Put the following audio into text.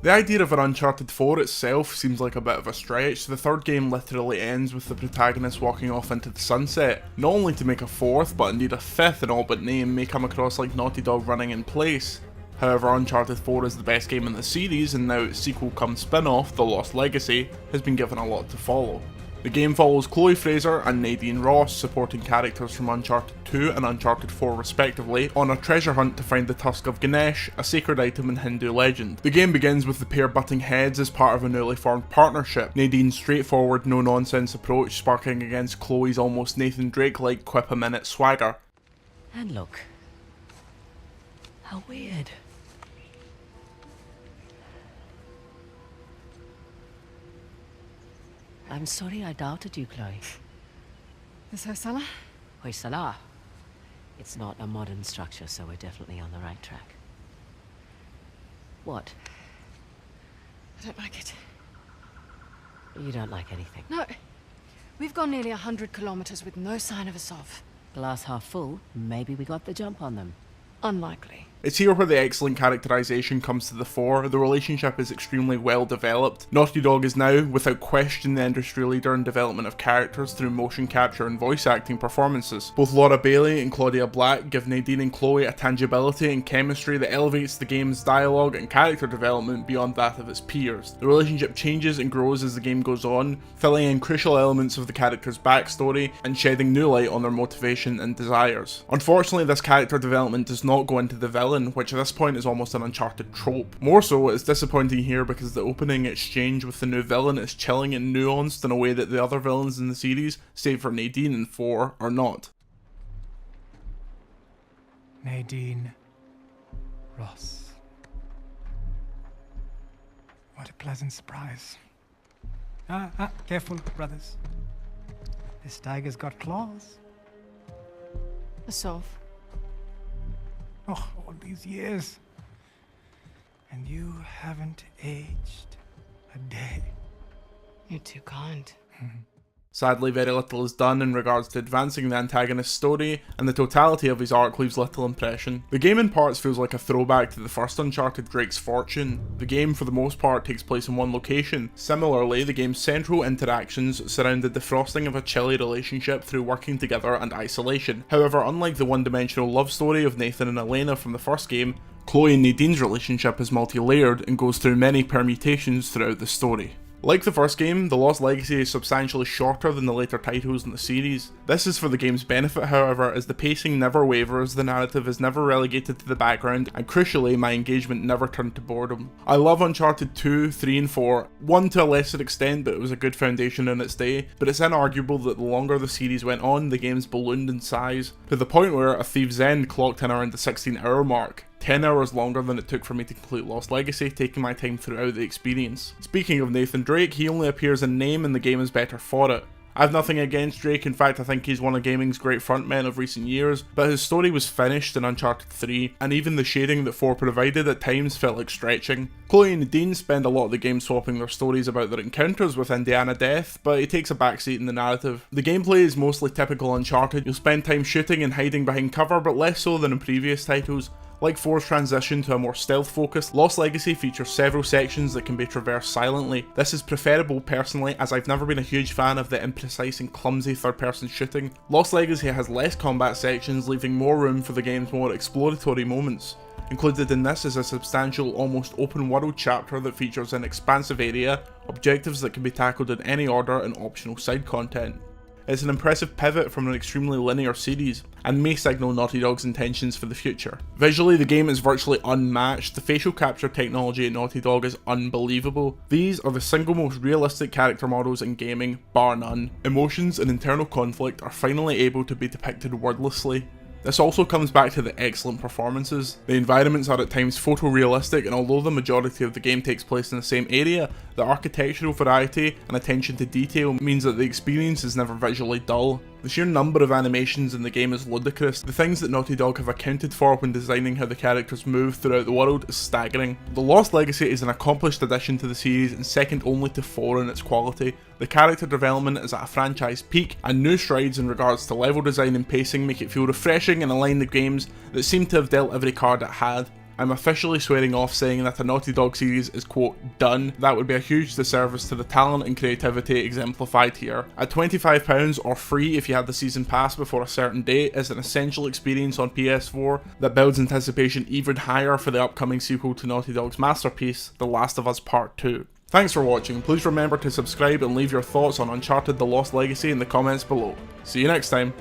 The idea of an Uncharted 4 itself seems like a bit of a stretch. The third game literally ends with the protagonist walking off into the sunset. Not only to make a fourth, but indeed a fifth in all but name may come across like Naughty Dog running in place. However, Uncharted 4 is the best game in the series, and now its sequel cum spin-off, The Lost Legacy, has been given a lot to follow. The game follows Chloe Frazer and Nadine Ross, supporting characters from Uncharted 2 and Uncharted 4 respectively, on a treasure hunt to find the Tusk of Ganesh, a sacred item in Hindu legend. The game begins with the pair butting heads as part of a newly formed partnership, Nadine's straightforward no-nonsense approach sparking against Chloe's almost Nathan Drake-like quip-a-minute swagger. And look. How weird. I'm sorry I doubted you, Chloe. This Hoysala? Hoysala. It's not a modern structure, so we're definitely on the right track. What? I don't like it. You don't like anything. No. We've gone nearly 100 kilometers with no sign of a sov. Glass half full, maybe we got the jump on them. Unlikely. It's here where the excellent characterization comes to the fore. The relationship is extremely well developed. Naughty Dog is now, without question, the industry leader in development of characters through motion capture and voice acting performances. Both Laura Bailey and Claudia Black give Nadine and Chloe a tangibility and chemistry that elevates the game's dialogue and character development beyond that of its peers. The relationship changes and grows as the game goes on, filling in crucial elements of the character's backstory and shedding new light on their motivation and desires. Unfortunately, this character development does not go into the villain, which at this point is almost an Uncharted trope. More so, it's disappointing here because the opening exchange with the new villain is chilling and nuanced in a way that the other villains in the series, save for Nadine in 4, are not. Nadine Ross. What a pleasant surprise. Careful, brothers. This tiger's got claws. A sov. Oh, all these years. And you haven't aged a day. You're too kind. Sadly, very little is done in regards to advancing the antagonist's story, and the totality of his arc leaves little impression. The game in parts feels like a throwback to the first Uncharted, Drake's Fortune. The game, for the most part, takes place in one location. Similarly, the game's central interactions surround the defrosting of a chilly relationship through working together and isolation. However, unlike the one-dimensional love story of Nathan and Elena from the first game, Chloe and Nadine's relationship is multi-layered and goes through many permutations throughout the story. Like the first game, The Lost Legacy is substantially shorter than the later titles in the series. This is for the game's benefit, however, as the pacing never wavers, the narrative is never relegated to the background, and crucially, my engagement never turned to boredom. I love Uncharted 2, 3 and 4, 1 to a lesser extent, but it was a good foundation in its day, but it's inarguable that the longer the series went on, the games ballooned in size, to the point where A Thief's End clocked in around the 16-hour mark. 10 hours longer than it took for me to complete Lost Legacy, taking my time throughout the experience. Speaking of Nathan Drake, he only appears in name and the game is better for it. I have nothing against Drake, in fact I think he's one of gaming's great frontmen of recent years, but his story was finished in Uncharted 3, and even the shading that 4 provided at times felt like stretching. Chloe and Nadine spend a lot of the game swapping their stories about their encounters with Indiana Death, but it takes a backseat in the narrative. The gameplay is mostly typical Uncharted. You'll spend time shooting and hiding behind cover, but less so than in previous titles. Like 4's transition to a more stealth focus, Lost Legacy features several sections that can be traversed silently. This is preferable personally, as I've never been a huge fan of the imprecise and clumsy third-person shooting. Lost Legacy has less combat sections, leaving more room for the game's more exploratory moments. Included in this is a substantial, almost open world chapter that features an expansive area, objectives that can be tackled in any order, and optional side content. It's an impressive pivot from an extremely linear series, and may signal Naughty Dog's intentions for the future. Visually, the game is virtually unmatched. The facial capture technology at Naughty Dog is unbelievable. These are the single most realistic character models in gaming, bar none. Emotions and internal conflict are finally able to be depicted wordlessly. This also comes back to the excellent performances. The environments are at times photorealistic, and although the majority of the game takes place in the same area, the architectural variety and attention to detail means that the experience is never visually dull. The sheer number of animations in the game is ludicrous. The things that Naughty Dog have accounted for when designing how the characters move throughout the world is staggering. The Lost Legacy is an accomplished addition to the series and second only to 4 in its quality. The character development is at a franchise peak, and new strides in regards to level design and pacing make it feel refreshing and align the games that seem to have dealt every card it had. I'm officially swearing off saying that a Naughty Dog series is quote done. That would be a huge disservice to the talent and creativity exemplified here. At £25 or free if you had the season pass before a certain date is an essential experience on PS4 that builds anticipation even higher for the upcoming sequel to Naughty Dog's masterpiece, The Last of Us Part 2. Thanks for watching, please remember to subscribe and leave your thoughts on Uncharted The Lost Legacy in the comments below. See you next time.